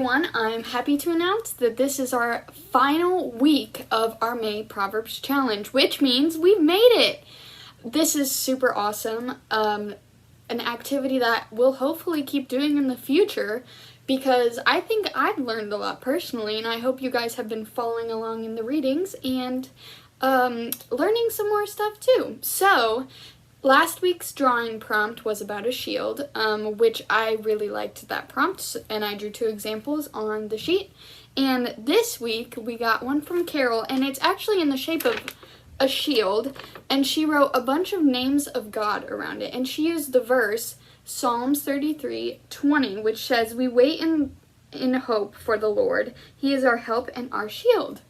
everyone. I'm happy to announce that this is our final week of our May Proverbs Challenge, which means we've made it. This is super awesome. An activity that we'll hopefully keep doing in the future because I think I've learned a lot personally, and I hope you guys have been following along in the readings and learning some more stuff too. So, last week's drawing prompt was about a shield, which I really liked that prompt, and I drew 2 examples on the sheet. And this week we got one from Carol, and it's actually in the shape of a shield, and she wrote a bunch of names of God around it, and she used the verse Psalms 33:20, which says, "We wait in hope for the Lord. He is our help and our shield,"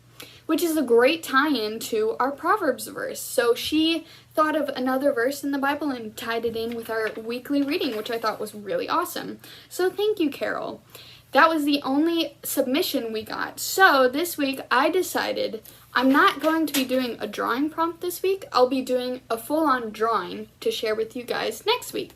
which is a great tie-in to our Proverbs verse. So she thought of another verse in the Bible and tied it in with our weekly reading, which I thought was really awesome. So thank you, Carol. That was the only submission we got. So this week I decided I'm not going to be doing a drawing prompt this week. I'll be doing a full-on drawing to share with you guys next week.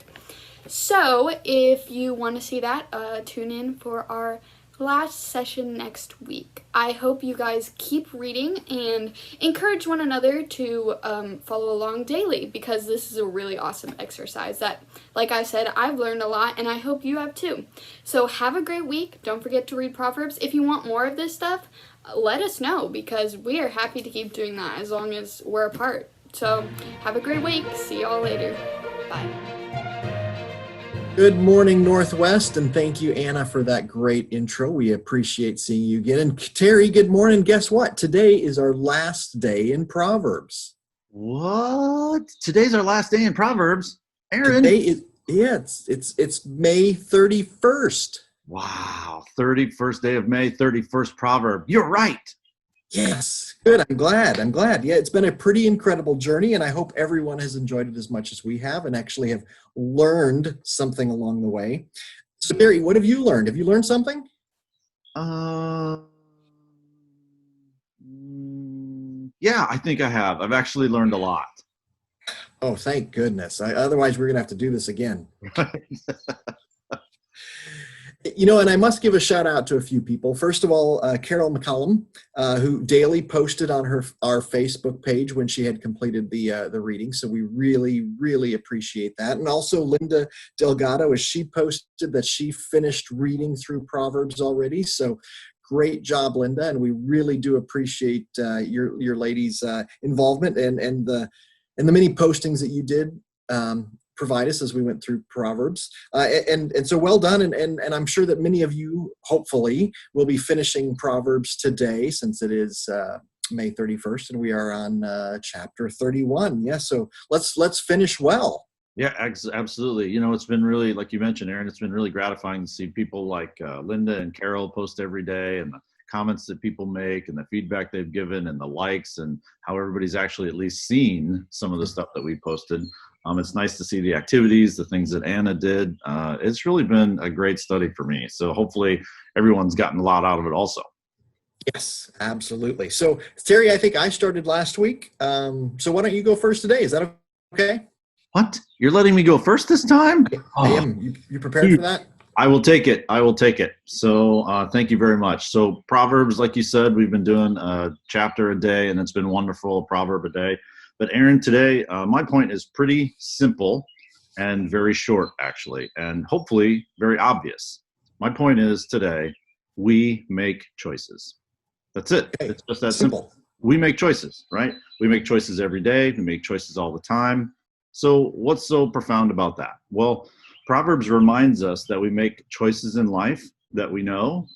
So if you want to see that, tune in for our last session next week. I hope you guys keep reading and encourage one another to follow along daily, because this is a really awesome exercise that, like I said, I've learned a lot, and I hope you have too. So have a great week. Don't forget to read Proverbs. If you want more of this stuff, let us know, because we are happy to keep doing that as long as we're apart. So have a great week. See y'all later. Bye. Good morning, Northwest, and thank you, Anna, for that great intro. We appreciate seeing you again. And Terry, good morning. Guess what? Today is our last day in Proverbs. What? Today's our last day in Proverbs, Aaron. Today is, it's May 31st. Wow, 31st day of May, 31st proverb. You're right. Yes, good. I'm glad. Yeah, it's been a pretty incredible journey, and I hope everyone has enjoyed it as much as we have and actually have learned something along the way. So, Terry, what have you learned? Have you learned something? Yeah, I think I have. I've actually learned a lot. Oh, thank goodness. Otherwise, we're going to have to do this again. You know, and I must give a shout out to a few people. First of all, Carol McCollum, who daily posted on our Facebook page when she had completed the reading. So we really, really appreciate that. And also Linda Delgado, as she posted that she finished reading through Proverbs already. So great job, Linda. And we really do appreciate your ladies' involvement and the many postings that you did provide us as we went through Proverbs. And so well done. And I'm sure that many of you, hopefully, will be finishing Proverbs today, since it is May 31st, and we are on chapter 31. Yeah, so let's finish well. Yeah, absolutely. You know, it's been really, like you mentioned, Aaron, it's been really gratifying to see people like Linda and Carol post every day, and the comments that people make and the feedback they've given and the likes, and how everybody's actually at least seen some of the stuff that we posted. It's nice to see the activities, the things that Anna did. It's really been a great study for me. So hopefully everyone's gotten a lot out of it also. Yes, absolutely. So Terry, I think I started last week. So why don't you go first today? Is that okay? What? You're letting me go first this time? I am. You prepared for that? I will take it. So thank you very much. So Proverbs, like you said, we've been doing a chapter a day, and it's been wonderful, a proverb a day. But Aaron, today, my point is pretty simple and very short, actually, and hopefully very obvious. My point is today, we make choices. That's it. Okay. It's just that simple. We make choices, right? We make choices every day. We make choices all the time. So what's so profound about that? Well, Proverbs reminds us that we make choices in life that we know,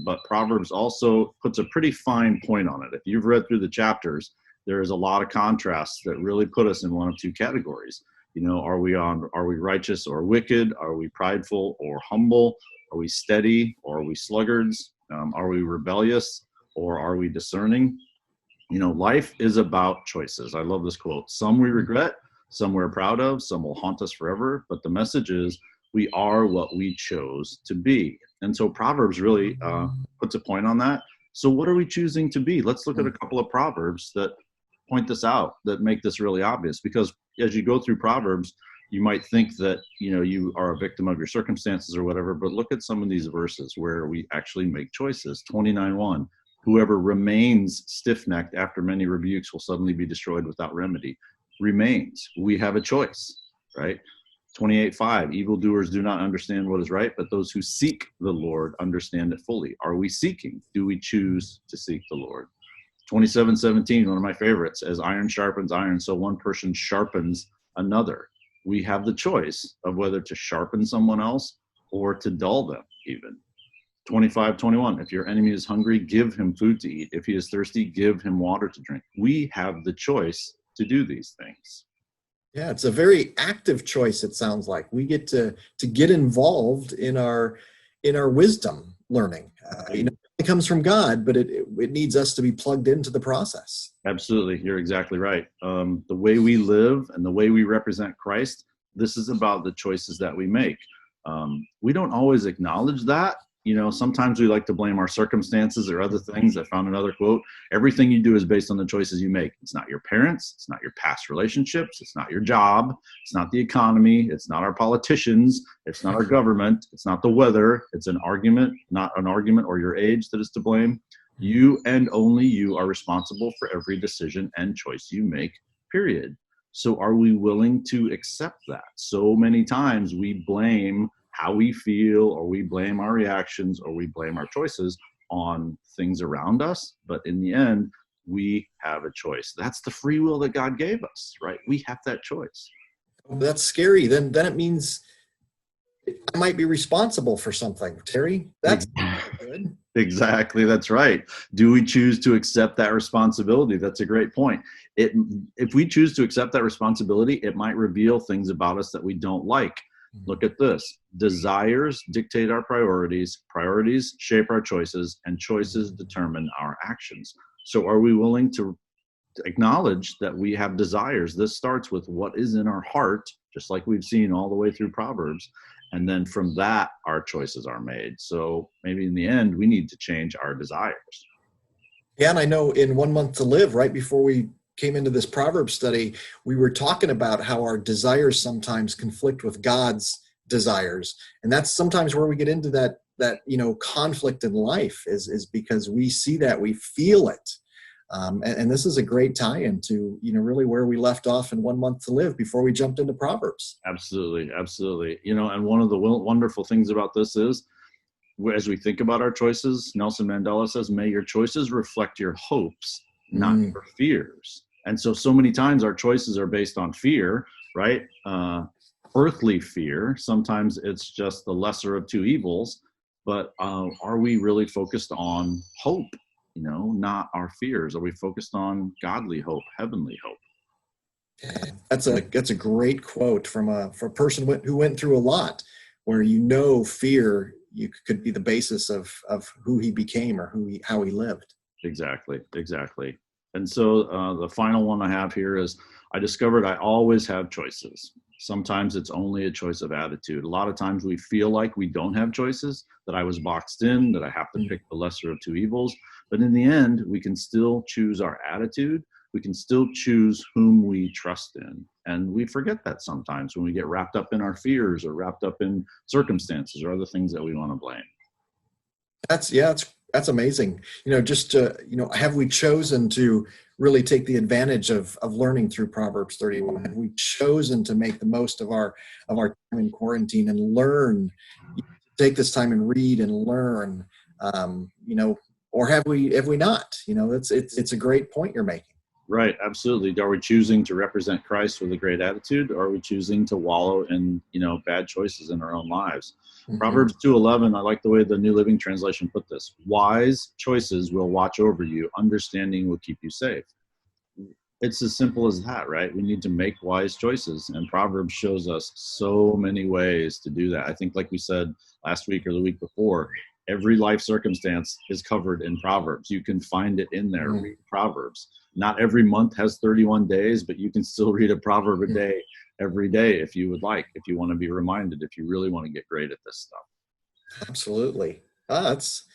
but Proverbs also puts a pretty fine point on it. If you've read through the chapters, there is a lot of contrasts that really put us in one of 2 categories. You know, are we righteous or wicked? Are we prideful or humble? Are we steady or are we sluggards? Are we rebellious or are we discerning? You know, life is about choices. I love this quote. Some we regret, some we're proud of, some will haunt us forever. But the message is we are what we chose to be. And so Proverbs really puts a point on that. So what are we choosing to be? Let's look at a couple of Proverbs that point this out, that make this really obvious. Because as you go through Proverbs, You might think that, you are a victim of your circumstances or whatever, but look at some of these verses where we actually make choices. 29:1, whoever remains stiff-necked after many rebukes will suddenly be destroyed without remedy. Remains. We have a choice, right? 28:5, evildoers do not understand what is right, but those who seek the Lord understand it fully. Are we seeking? Do we choose to seek the Lord? 27:17, one of my favorites, as iron sharpens iron, so one person sharpens another. We have the choice of whether to sharpen someone else or to dull them even. 25:21, if your enemy is hungry, give him food to eat. If he is thirsty, give him water to drink. We have the choice to do these things. Yeah, it's a very active choice, it sounds like. We get to get involved in our wisdom learning. It comes from God, but it needs us to be plugged into the process. Absolutely. You're exactly right. The way we live and the way we represent Christ, this is about the choices that we make. We don't always acknowledge that. Sometimes we like to blame our circumstances or other things. I found another quote. Everything you do is based on the choices you make. It's not your parents. It's not your past relationships. It's not your job. It's not the economy. It's not our politicians. It's not our government. It's not the weather. It's not an argument or your age that is to blame. You and only you are responsible for every decision and choice you make, period. So are we willing to accept that? So many times we blame how we feel, or we blame our reactions, or we blame our choices on things around us. But in the end, we have a choice. That's the free will that God gave us, right? We have that choice. That's scary. Then it means I might be responsible for something, Terry. That's good. Exactly. That's right. Do we choose to accept that responsibility? That's a great point. If we choose to accept that responsibility, it might reveal things about us that we don't like. Look at this. Desires dictate our priorities. Priorities shape our choices, and choices determine our actions. So are we willing to acknowledge that we have desires? This starts with what is in our heart, just like we've seen all the way through Proverbs. And then from that, our choices are made. So maybe in the end, we need to change our desires. Yeah, and I know in 1 Month to Live, right before we came into this Proverbs study, we were talking about how our desires sometimes conflict with God's desires. And that's sometimes where we get into that conflict in life is because we see that, we feel it. And this is a great tie-in to, really where we left off in 1 Month to Live before we jumped into Proverbs. Absolutely. Absolutely. And one of the wonderful things about this is, as we think about our choices, Nelson Mandela says, may your choices reflect your hopes, not your fears. And so many times our choices are based on fear, right? Earthly fear. Sometimes it's just the lesser of two evils. But are we really focused on hope? Not our fears. Are we focused on godly hope, heavenly hope? That's a great quote from a person who went through a lot, where fear could be the basis of who he became or how he lived. Exactly. And so the final one I have here is, I discovered I always have choices. Sometimes it's only a choice of attitude. A lot of times we feel like we don't have choices, that I was boxed in, that I have to pick the lesser of two evils. But in the end, we can still choose our attitude. We can still choose whom we trust in. And we forget that sometimes when we get wrapped up in our fears or wrapped up in circumstances or other things that we want to blame. That's amazing. Have we chosen to really take the advantage of learning through Proverbs 31? Have we chosen to make the most of our time in quarantine and learn, take this time and read and learn, or have we not? It's a great point you're making. Right, absolutely. Are we choosing to represent Christ with a great attitude, or are we choosing to wallow in, bad choices in our own lives? Mm-hmm. Proverbs 2:11, I like the way the New Living Translation put this. Wise choices will watch over you. Understanding will keep you safe. It's as simple as that, right? We need to make wise choices, and Proverbs shows us so many ways to do that. I think, like we said last week or the week before, every life circumstance is covered in Proverbs. You can find it in there. Read Proverbs. Not every month has 31 days, but you can still read a proverb a day every day if you would like, if you want to be reminded, if you really want to get great at this stuff. Absolutely. That's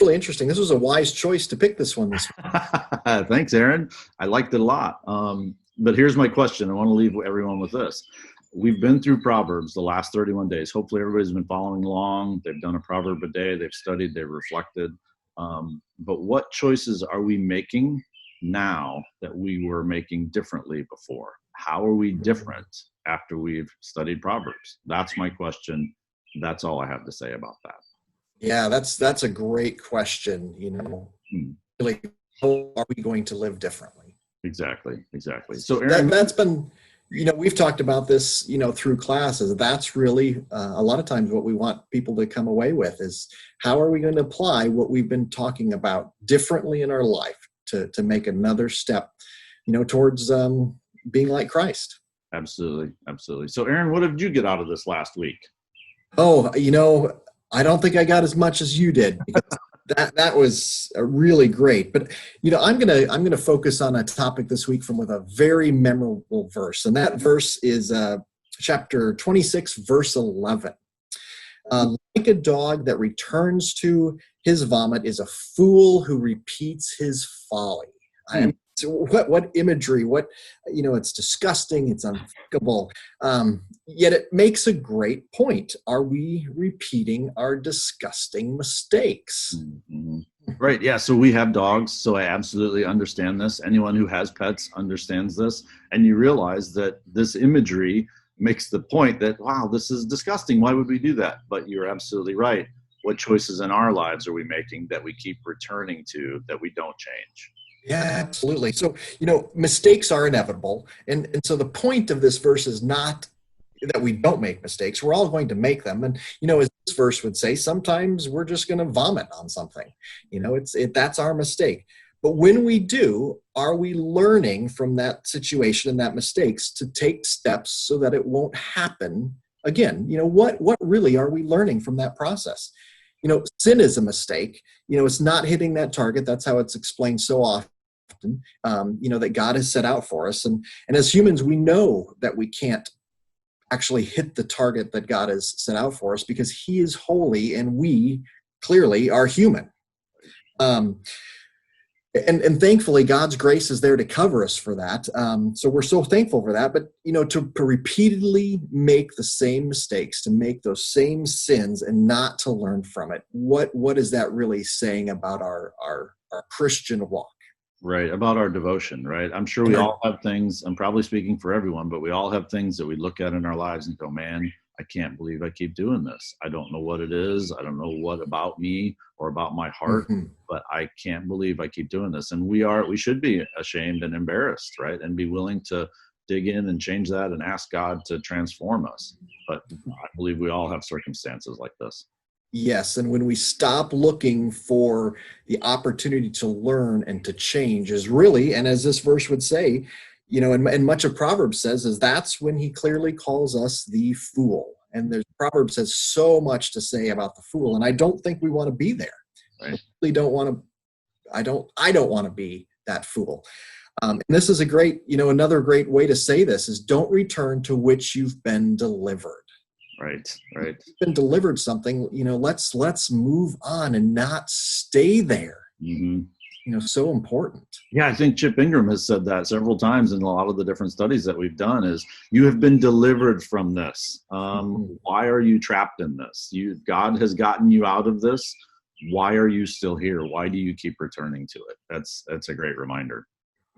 really interesting. This was a wise choice to pick this one this week. Thanks, Aaron. I liked it a lot. But here's my question. I want to leave everyone with this. we've been through Proverbs the last 31 days. Hopefully everybody's been following along. They've done a proverb a day. They've studied, they've reflected. But what choices are we making now that we were making differently before? How are we different after we've studied Proverbs? That's my question. That's all I have to say about that. Yeah, that's a great question. Really, how are we going to live differently? Exactly. So Aaron, that's been, we've talked about this, through classes. That's really a lot of times what we want people to come away with is how are we going to apply what we've been talking about differently in our life to make another step, towards being like Christ. Absolutely. So Aaron, what did you get out of this last week? Oh, I don't think I got as much as you did, because that was really great. But I'm gonna focus on a topic this week with a very memorable verse, and that verse is chapter 26, verse 11. Like a dog that returns to his vomit is a fool who repeats his folly. So what imagery, it's disgusting, it's unthinkable, yet it makes a great point. Are we repeating our disgusting mistakes? Mm-hmm. Right, yeah, so we have dogs, so I absolutely understand this. Anyone who has pets understands this, and you realize that this imagery makes the point that, wow, this is disgusting, why would we do that? But you're absolutely right. What choices in our lives are we making that we keep returning to that we don't change? Yeah, absolutely. So, mistakes are inevitable. And so the point of this verse is not that we don't make mistakes. We're all going to make them. And, as this verse would say, sometimes we're just going to vomit on something. That's our mistake. But when we do, are we learning from that situation and that mistakes to take steps so that it won't happen again? What really are we learning from that process? Sin is a mistake. It's not hitting that target. That's how it's explained so often. That God has set out for us. And as humans, we know that we can't actually hit the target that God has set out for us because he is holy and we clearly are human. And thankfully, God's grace is there to cover us for that. So we're so thankful for that. But, to repeatedly make the same mistakes, to make those same sins and not to learn from it, what is that really saying about our Christian walk? Right, about our devotion, right? I'm sure we all have things, I'm probably speaking for everyone, but we all have things that we look at in our lives and go, man, I can't believe I keep doing this. I don't know what it is. I don't know what about me or about my heart, but I can't believe I keep doing this. And we should be ashamed and embarrassed, right? And be willing to dig in and change that and ask God to transform us. But I believe we all have circumstances like this. Yes, and when we stop looking for the opportunity to learn and to change is really, and as this verse would say, and much of Proverbs says, is that's when he clearly calls us the fool. And Proverbs has so much to say about the fool, and I don't think we want to be there. Right. I really don't want to. I don't want to be that fool. And this is another great way to say this is don't return to which you've been delivered. Right. If you've been delivered something, let's move on and not stay there. Mm-hmm. So important. Yeah, I think Chip Ingram has said that several times in a lot of the different studies that we've done is you have been delivered from this. Why are you trapped in this? God has gotten you out of this. Why are you still here? Why do you keep returning to it? That's a great reminder.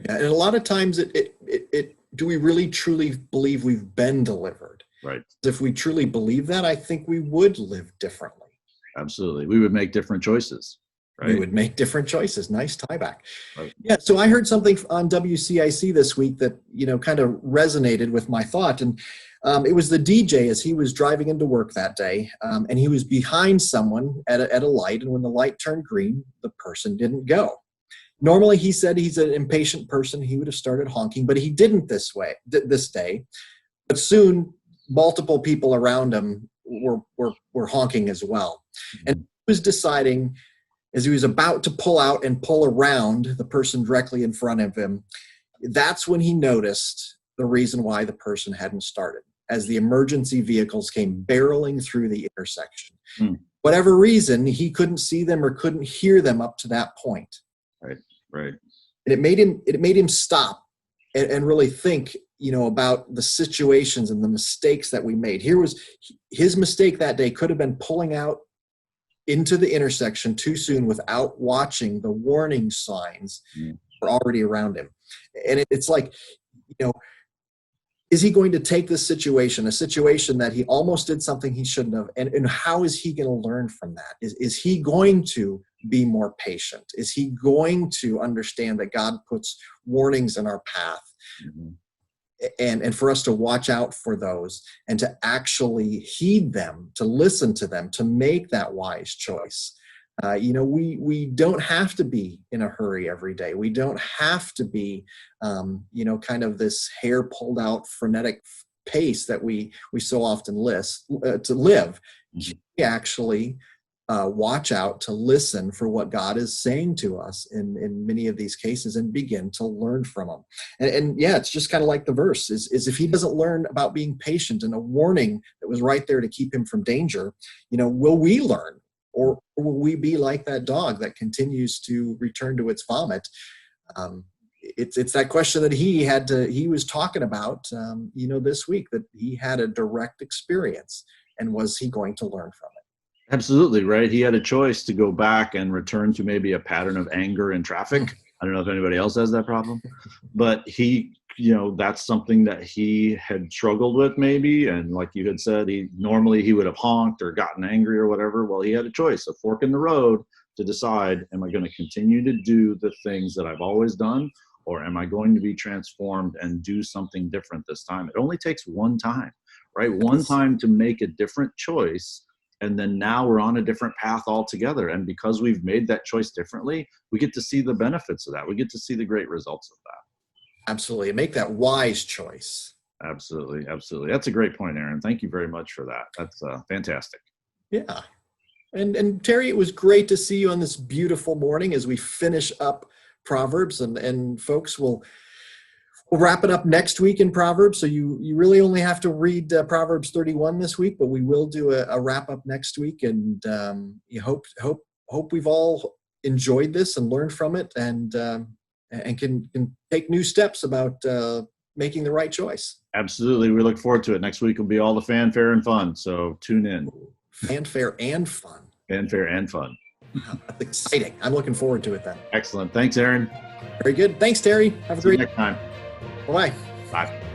Yeah, and a lot of times do we really truly believe we've been delivered? Right. If we truly believe that, I think we would live differently. Absolutely. We would make different choices. Right. We would make different choices. Nice tie back. Right. Yeah. So I heard something on WCIC this week that, kind of resonated with my thought. And it was the DJ as he was driving into work that day. And he was behind someone at a light. And when the light turned green, the person didn't go. Normally, he said he's an impatient person. He would have started honking, but he didn't this day. But soon, multiple people around him were honking as well. And he was deciding, as he was about to pull out and pull around the person directly in front of him, that's when he noticed the reason why the person hadn't started, as the emergency vehicles came barreling through the intersection. Whatever reason, he couldn't see them or couldn't hear them up to that point. Right. And it made him stop and really think, about the situations and the mistakes that we made. Here was his mistake that day. Could have been pulling out into the intersection too soon without watching the warning signs that were already around him. And it's like, is he going to take this situation, a situation that he almost did something he shouldn't have, and how is he going to learn from that? Is he going to be more patient? Is he going to understand that God puts warnings in our path? Mm-hmm. And for us to watch out for those and to actually heed them, to listen to them, to make that wise choice. We don't have to be in a hurry every day. We don't have to be, kind of this hair pulled out frenetic pace that we so often to live. We actually watch out to listen for what God is saying to us in many of these cases and begin to learn from them. And it's just kind of like the verse is if he doesn't learn about being patient and a warning that was right there to keep him from danger, will we learn? Or will we be like that dog that continues to return to its vomit? It's that question that he was talking about, this week, that he had a direct experience, and was he going to learn from it? Absolutely, right. He had a choice to go back and return to maybe a pattern of anger in traffic. I don't know if anybody else has that problem, but that's something that he had struggled with maybe. And like you had said, he would have honked or gotten angry or whatever. Well, he had a choice, a fork in the road, to decide, am I going to continue to do the things that I've always done, or am I going to be transformed and do something different this time? It only takes one time, right? One time to make a different choice. And then now we're on a different path altogether. And because we've made that choice differently, we get to see the benefits of that. We get to see the great results of that. Absolutely. Make that wise choice. Absolutely. Absolutely. That's a great point, Aaron. Thank you very much for that. That's fantastic. Yeah. And Terry, it was great to see you on this beautiful morning as we finish up Proverbs. And folks, we'll wrap it up next week in Proverbs. So you really only have to read Proverbs 31 this week, but we will do a wrap up next week. And you hope we've all enjoyed this and learned from it, and can take new steps about making the right choice. Absolutely. We look forward to it. Next week will be all the fanfare and fun. So tune in. Fanfare and fun. Fanfare and fun. That's exciting. I'm looking forward to it then. Excellent. Thanks, Aaron. Very good. Thanks, Terry. Have a great next time. Bye-bye. Bye.